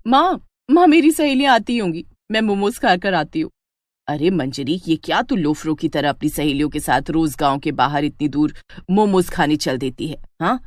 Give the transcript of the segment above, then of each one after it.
माँ माँ मेरी सहेलियां आती होंगी, मैं मोमोज खाकर आती हूँ। अरे मंजरी, ये क्या तू लोफरों की तरह अपनी सहेलियों के साथ रोज गांव के बाहर इतनी दूर मोमोज खाने चल देती है? हाँ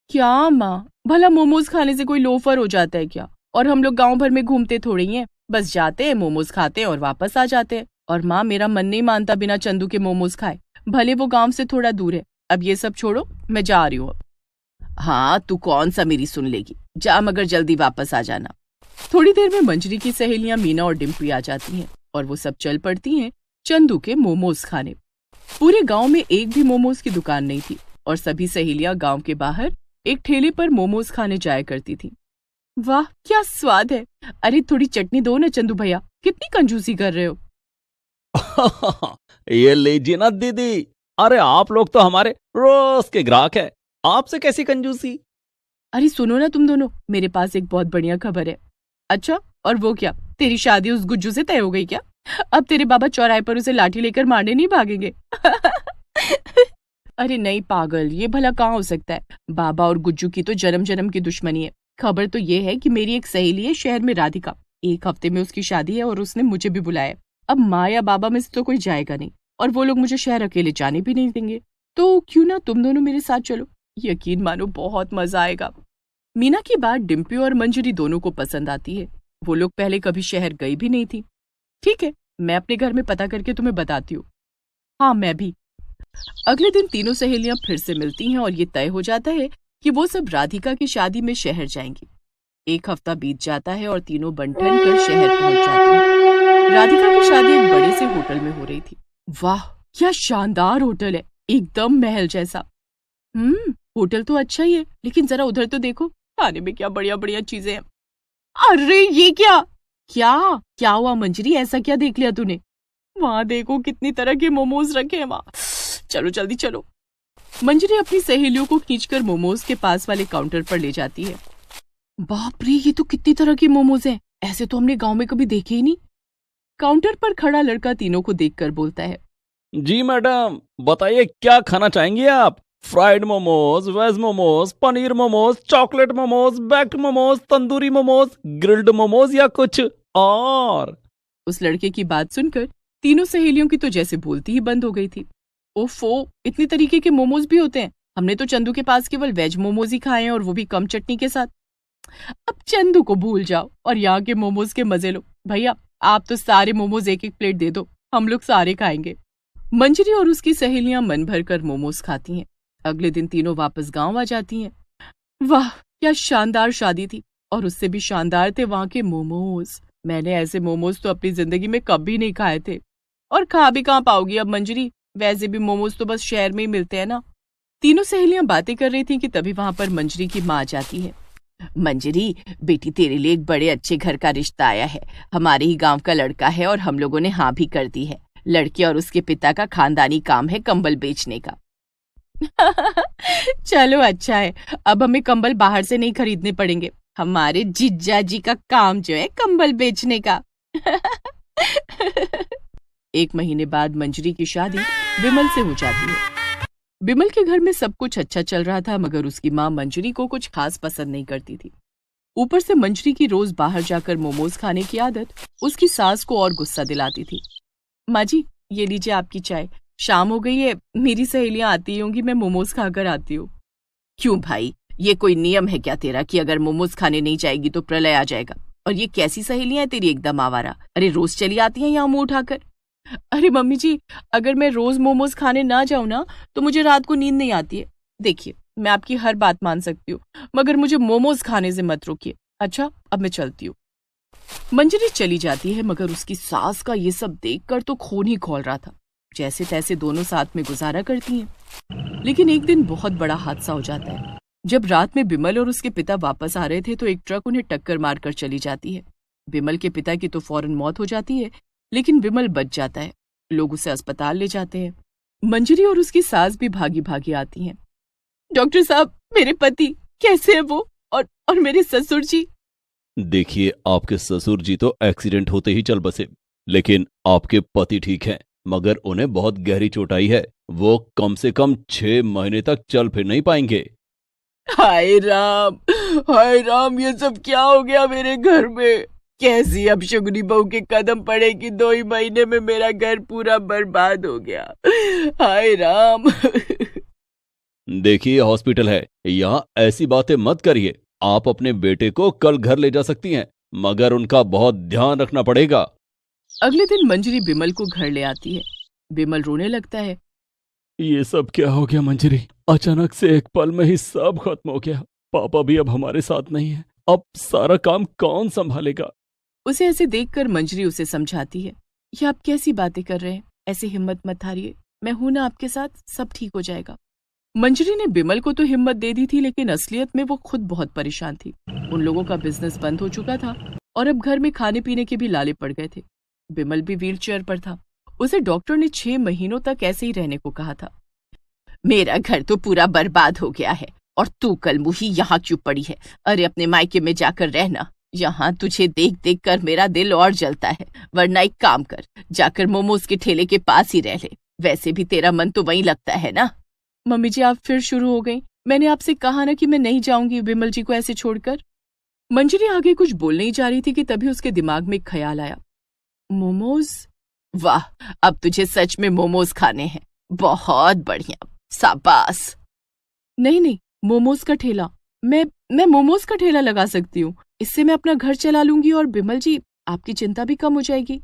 क्या माँ, भला मोमोज खाने से कोई लोफर हो जाता है क्या? और हम लोग गांव भर में घूमते थोड़ी हैं, बस जाते हैं, मोमोज खाते हैं और वापस आ जाते हैं। और माँ मेरा मन नहीं मानता बिना चंदू के मोमोज खाए, भले वो गांव से थोड़ा दूर है। अब ये सब छोड़ो, मैं जा रही हूँ अब। हाँ तू कौन सा मेरी सुन लेगी, जा मगर जल्दी वापस आ जाना। थोड़ी देर में मंजरी की सहेलियां मीना और डिम्पी आ जाती हैं और वो सब चल पड़ती हैं चंदू के मोमोज खाने। पूरे गांव में एक भी मोमोज की दुकान नहीं थी और सभी सहेलियां गांव के बाहर एक ठेले पर मोमोज खाने जाया करती थी। वाह क्या स्वाद है! अरे थोड़ी चटनी दो ना चंदू भैया, कितनी कंजूसी कर रहे हो। ये लीजिए ना दीदी। अरे आप लोग तो हमारे रोज के ग्राहक है, आपसे कैसी कंजूसी। अरे सुनो ना तुम दोनों, मेरे पास एक बहुत बढ़िया खबर है। अच्छा, और वो क्या, तेरी शादी उस गुज्जू से तय हो गई क्या? अब तेरे बाबा चौराहे पर उसे लाठी लेकर मारने नहीं भागेंगे? अरे नहीं पागल, ये भला कहाँ हो सकता है। बाबा और गुज्जू की तो जन्म जन्म की दुश्मनी है। खबर तो ये है कि मेरी एक सहेली है शहर में, राधिका। 1 हफ्ते में उसकी शादी है और उसने मुझे भी बुलाया है। अब माँ या बाबा में से तो कोई जाएगा नहीं और वो लोग मुझे शहर अकेले जाने भी नहीं देंगे। तो क्यों ना तुम दोनों मेरे साथ चलो, यकीन मानो बहुत मजा आएगा। मीना की बात डिम्पी और मंजरी दोनों को पसंद आती है। वो लोग पहले कभी शहर गई भी नहीं थी। ठीक है, मैं अपने घर में पता करके तुम्हें बताती हूँ। हाँ मैं भी। अगले दिन तीनों सहेलियां फिर से मिलती हैं और ये तय हो जाता है कि वो सब राधिका की शादी में शहर जाएंगी। 1 हफ्ता बीत जाता है और तीनों बन-ठन कर शहर पहुंच जाती हैं। राधिका की शादी एक बड़े से होटल में हो रही थी। वाह क्या शानदार होटल है, एकदम महल जैसा। होटल तो अच्छा ही है, लेकिन जरा उधर तो देखो, खाने में क्या बढ़िया बढ़िया चीजें हैं। अरे ये क्या क्या क्या हुआ मंजरी, ऐसा क्या देख लिया तूने? वहां देखो कितनी तरह के मोमोज रखे हैं वहां, चलो जल्दी चलो। मंजरी अपनी सहेलियों को खींचकर मोमोज के पास वाले काउंटर पर ले जाती है। बाप रे, ये तो कितनी तरह के मोमोज हैं, ऐसे तो हमने गांव में कभी देखे ही नहीं। काउंटर पर खड़ा लड़का तीनों को देखकर बोलता है। जी मैडम, बताइए क्या खाना चाहेंगे आप? Fried momos, veg momos, paneer momos, chocolate momos, baked momos, tandoori momos, grilled momos या कुछ और? उस लड़के की बात सुनकर तीनों सहेलियों की तो जैसे बोलती ही बंद हो गई थी। ओफो, इतने तरीके के मोमोज भी होते हैं? हमने तो चंदू के पास केवल वेज मोमोज ही खाए हैं और वो भी कम चटनी के साथ। अब चंदू को भूल जाओ और यहाँ के मोमोज के मजे लो। भैया आप तो सारे मोमोज एक एक प्लेट दे दो, हम लोग सारे खाएंगे। मंजरी और उसकी सहेलियां मन भर कर मोमोज खाती हैं। अगले दिन तीनों वापस गांव आ जाती हैं। वाह क्या शानदार शादी थी, और उससे भी शानदार थे वहां के मोमोज। मैंने ऐसे मोमोज तो अपनी जिंदगी में कभी नहीं खाए थे, और खा भी कहाँ पाओगी अब मंजरी, वैसे भी मोमोज तो बस शहर में ही मिलते हैं ना। तीनों सहेलियां बातें कर रही थी कि तभी वहां पर मंजरी की माँ आ जाती है। मंजरी बेटी, तेरे लिए एक बड़े अच्छे घर का रिश्ता आया है। हमारे ही गांव का लड़का है और हम लोगों ने हाँ भी कर दी है। लड़के और उसके पिता का खानदानी काम है कंबल बेचने का। चलो अच्छा है, अब हमें कंबल बाहर से नहीं खरीदने पड़ेंगे। हमारे जिज्जा जी का काम जो है कंबल बेचने का। 1 महीने बाद मंजरी की शादी विमल से हो जाती है। विमल के घर में सब कुछ अच्छा चल रहा था, मगर उसकी माँ मंजरी को कुछ खास पसंद नहीं करती थी। ऊपर से मंजरी की रोज बाहर जाकर मोमोज खाने की आदत उसकी सास को और गुस्सा दिलाती थी। माँ जी ये लीजिए आपकी चाय, शाम हो गई है, मेरी सहेलियां आती होंगी, मैं मोमोज खाकर आती हूँ। क्यों भाई, ये कोई नियम है क्या तेरा कि अगर मोमोज खाने नहीं जाएगी तो प्रलय आ जाएगा? और ये कैसी सहेलियां हैं तेरी, एकदम आवारा। अरे रोज चली आती हैं यहाँ मुंह उठाकर। अरे मम्मी जी, अगर मैं रोज मोमोज खाने ना जाऊं ना तो मुझे रात को नींद नहीं आती है। देखिए मैं आपकी हर बात मान सकती हूँ, मगर मुझे मोमोज खाने से मत रोकिए। अच्छा अब मैं चलती हूँ। मंजरी चली जाती है, मगर उसकी सास का ये सब देखकर तो खून ही खौल रहा था। जैसे तैसे दोनों साथ में गुजारा करती हैं। लेकिन एक दिन बहुत बड़ा हादसा हो जाता है। जब रात में विमल और उसके पिता वापस आ रहे थे तो एक ट्रक उन्हें टक्कर मारकर चली जाती है। विमल के पिता की तो फौरन मौत हो जाती है, लेकिन विमल बच जाता है। लोग उसे अस्पताल ले जाते हैं। मंजरी और उसकी सास भी भागी भागी आती हैं। डॉक्टर साहब, मेरे पति कैसे है वो, और मेरे ससुर जी? देखिए, आपके ससुर जी तो एक्सीडेंट होते ही चल बसे, लेकिन आपके पति ठीक हैं, मगर उन्हें बहुत गहरी चोट आई है। वो कम से कम 6 महीने तक चल फिर नहीं पाएंगे। हाय राम, हाय राम, ये सब क्या हो गया मेरे घर में? कैसी अब शुगनी बहू के कदम पड़े कि 2 ही महीने में मेरा घर पूरा बर्बाद हो गया। हाय राम। देखिए हॉस्पिटल है, यहाँ ऐसी बातें मत करिए। आप अपने बेटे को कल घर ले जा सकती हैं, मगर उनका बहुत ध्यान रखना पड़ेगा। अगले दिन मंजरी बिमल को घर ले आती है। बिमल रोने लगता है। ये सब क्या हो गया मंजरी? अचानक से एक पल में ही सब खत्म हो गया। पापा भी अब हमारे साथ नहीं है, अब सारा काम कौन संभालेगा? उसे ऐसे देखकर मंजरी उसे समझाती है। ये आप कैसी बातें कर रहे हैं? ऐसे हिम्मत मत हारिए, मैं हूं ना आपके साथ, सब ठीक हो जाएगा। मंजरी ने बिमल को तो हिम्मत दे दी थी, लेकिन असलियत में वो खुद बहुत परेशान थी। उन लोगों का बिजनेस बंद हो चुका था और अब घर में खाने पीने के भी लाले पड़ गए थे। बिमल भी व्हीलचेयर पर था। उसे डॉक्टर ने 6 महीनों तक ऐसे ही रहने को कहा था। मेरा घर तो पूरा बर्बाद हो गया है और तू कल मुही यहाँ क्यों पड़ी है? अरे अपने मायके में जाकर रहना। यहाँ तुझे देख देख कर मेरा दिल और जलता है। वरना एक काम कर, जाकर मोमोज के ठेले के पास ही रह ले। वैसे भी तेरा मन तो वहीं लगता है ना। मम्मी जी, आप फिर शुरू हो गई। मैंने आपसे कहा ना कि मैं नहीं जाऊंगी बिमल जी को ऐसे छोड़कर। मंजरी आगे कुछ बोलने ही जा रही थी कि तभी उसके दिमाग में एक ख्याल आया। मोमोज? वाह, अब तुझे सच में मोमोज खाने हैं। बहुत बढ़िया, शाबाश। नहीं, मोमोज का ठेला। मैं मोमोज का ठेला लगा सकती हूँ। इससे मैं अपना घर चला लूंगी और बिमल जी, आपकी चिंता भी कम हो जाएगी।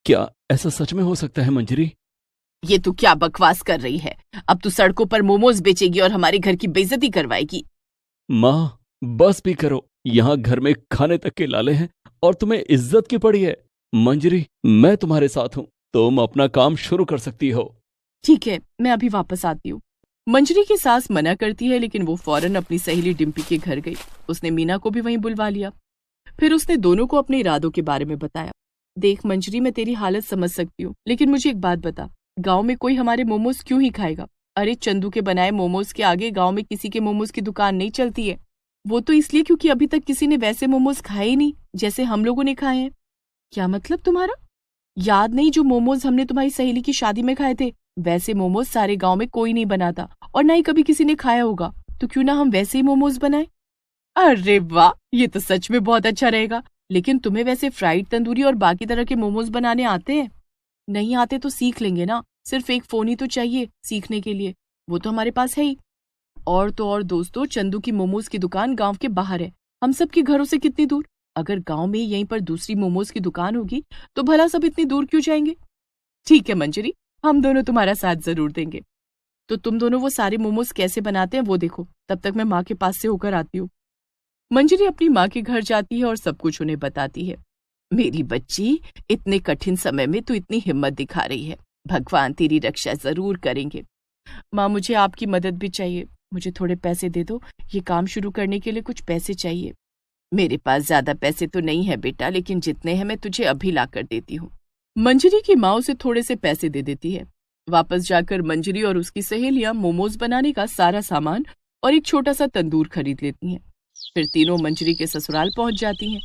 क्या ऐसा सच में हो सकता है मंजरी? ये तू क्या बकवास कर रही है? अब तू सड़कों पर मोमोज बेचेगी और हमारे घर की बेइज्जती करवाएगी। माँ, बस भी करो। यहाँ घर में खाने तक के लाले हैं और तुम्हें इज्जत की पड़ी है। मंजरी, मैं तुम्हारे साथ हूँ, तुम अपना काम शुरू कर सकती हो। ठीक है, मैं अभी वापस आती हूँ। मंजरी की सास मना करती है, लेकिन वो फौरन अपनी सहेली डिम्पी के घर गई। उसने मीना को भी वहीं बुलवा लिया। फिर उसने दोनों को अपने इरादों के बारे में बताया। देख मंजरी, मैं तेरी हालत समझ सकती हूँ, लेकिन मुझे एक बात बता, गांव में कोई हमारे मोमोज क्यों ही खाएगा? अरे चंदू के बनाए मोमोज के आगे गांव में किसी के मोमोज की दुकान नहीं चलती है। वो तो इसलिए क्योंकि अभी तक किसी ने वैसे मोमोज खाए ही नहीं जैसे हम लोगों ने खाए हैं। क्या मतलब तुम्हारा? याद नहीं जो मोमोज हमने तुम्हारी सहेली की शादी में खाए थे? वैसे मोमोज सारे गांव में कोई नहीं बनाता और ना ही कभी किसी ने खाया होगा, तो क्यों ना हम वैसे ही मोमोज बनाए। अरे वाह, ये तो सच में बहुत अच्छा रहेगा। लेकिन तुम्हें वैसे फ्राइड तंदूरी और बाकी तरह के मोमोज बनाने आते हैं? नहीं आते तो सीख लेंगे ना। सिर्फ एक फोन ही तो चाहिए सीखने के लिए, वो तो हमारे पास है ही। और तो और दोस्तों, चंदू की मोमोज की दुकान गांव के बाहर है, हम सबके घरों से कितनी दूर। अगर गांव में यहीं पर दूसरी मोमोज की दुकान होगी तो भला सब इतनी दूर क्यों जाएंगे? ठीक है मंजरी, हम दोनों तुम्हारा साथ जरूर देंगे। तो तुम दोनों वो सारे मोमोज कैसे बनाते हैं वो देखो, तब तक मैं माँ के पास से होकर आती हूँ। मंजरी अपनी माँ के घर जाती है और सब कुछ उन्हें बताती है। मेरी बच्ची, इतने कठिन समय में तू इतनी हिम्मत दिखा रही है। भगवान तेरी रक्षा जरूर करेंगे। माँ, मुझे आपकी मदद भी चाहिए। मुझे थोड़े पैसे दे दो, ये काम शुरू करने के लिए कुछ पैसे चाहिए। मेरे पास ज्यादा पैसे तो नहीं है बेटा, लेकिन जितने हैं मैं तुझे अभी ला कर देती हूँ। मंजरी की माँ उसे थोड़े से पैसे दे देती है। वापस जाकर मंजरी और उसकी सहेलियां मोमोज बनाने का सारा सामान और एक छोटा सा तंदूर खरीद लेती हैं। फिर तीनों मंजरी के ससुराल पहुंच जाती हैं।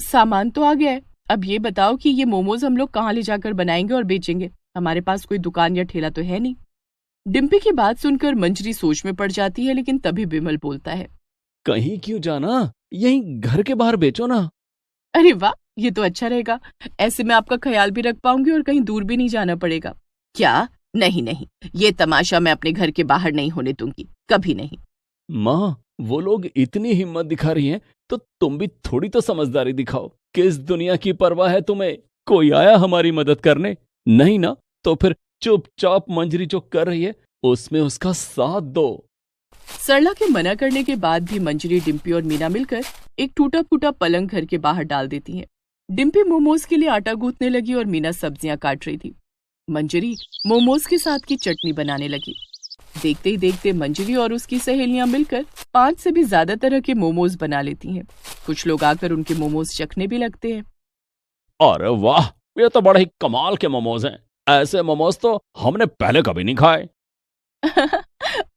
सामान तो आ गया है, अब ये बताओ कि ये मोमोज हम लोग कहाँ ले जाकर बनाएंगे और बेचेंगे? हमारे पास कोई दुकान या ठेला तो है नहीं। डिम्पी की बात सुनकर मंजरी सोच में पड़ जाती है, लेकिन तभी बिमल बोलता है। कहीं क्यों जाना, यहीं घर के बाहर बेचो ना। अरे वाह, ये तो अच्छा रहेगा। ऐसे में आपका ख्याल भी रख पाऊंगी और कहीं दूर भी नहीं जाना पड़ेगा। क्या? नहीं, ये तमाशा मैं अपने घर के बाहर नहीं होने दूंगी, कभी नहीं। माँ, वो लोग इतनी हिम्मत दिखा रही हैं, तो तुम भी थोड़ी तो समझदारी दिखाओ। किस दुनिया की परवाह है तुम्हें? कोई आया हमारी मदद करने? नहीं ना, तो फिर चुपचाप मंजरी जो कर रही है उसमें उसका साथ दो। सरला के मना करने के बाद भी मंजरी, डिम्पी और मीना मिलकर एक टूटा फूटा पलंग घर के बाहर डाल देती हैं। डिम्पी मोमोज के लिए आटा गूंथने लगी और मीना सब्जियां काट रही थी। मंजरी मोमोज के साथ की चटनी बनाने लगी। देखते ही देखते मंजरी और उसकी सहेलियां मिलकर 5 से भी ज्यादा तरह के मोमोज बना लेती हैं। कुछ लोग आकर उनके मोमोज चखने भी लगते हैं। अरे वाह, ये तो बड़े ही कमाल के मोमोज हैं। ऐसे मोमोज तो हमने पहले कभी नहीं खाए।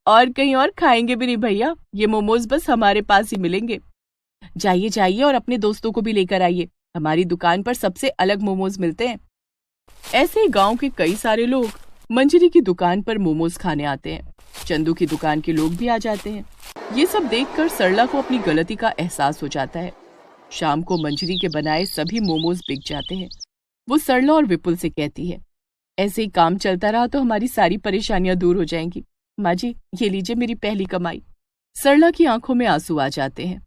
और कहीं और खाएंगे भी नहीं भैया, ये मोमोज बस हमारे पास ही मिलेंगे। जाइए और अपने दोस्तों को भी लेकर आइए, हमारी दुकान पर सबसे अलग मोमोज मिलते हैं। ऐसे ही गांव के कई सारे लोग मंजरी की दुकान पर मोमोज खाने आते हैं। चंदू की दुकान के लोग भी आ जाते हैं। ये सब देखकर सरला को अपनी गलती का एहसास हो जाता है। शाम को मंजरी के बनाए सभी मोमोज बिक जाते हैं। वो सरला और विपुल से कहती है, ऐसे ही काम चलता रहा तो हमारी सारी परेशानियां दूर हो जाएंगी। माँ जी, ये लीजिए मेरी पहली कमाई। सरला की आंखों में आंसू आ जाते हैं।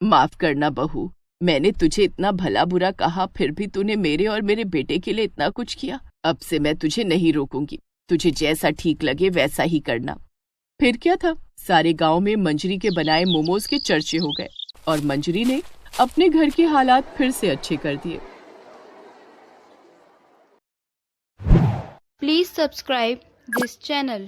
माफ करना बहू, मैंने तुझे इतना भला बुरा कहा, फिर भी तूने मेरे और मेरे बेटे के लिए इतना कुछ किया। अब से मैं तुझे नहीं रोकूंगी, तुझे जैसा ठीक लगे वैसा ही करना। फिर क्या था, सारे गांव में मंजरी के बनाए मोमोज के चर्चे हो गए और मंजरी ने अपने घर के हालात फिर से अच्छे कर दिए। Please subscribe this channel.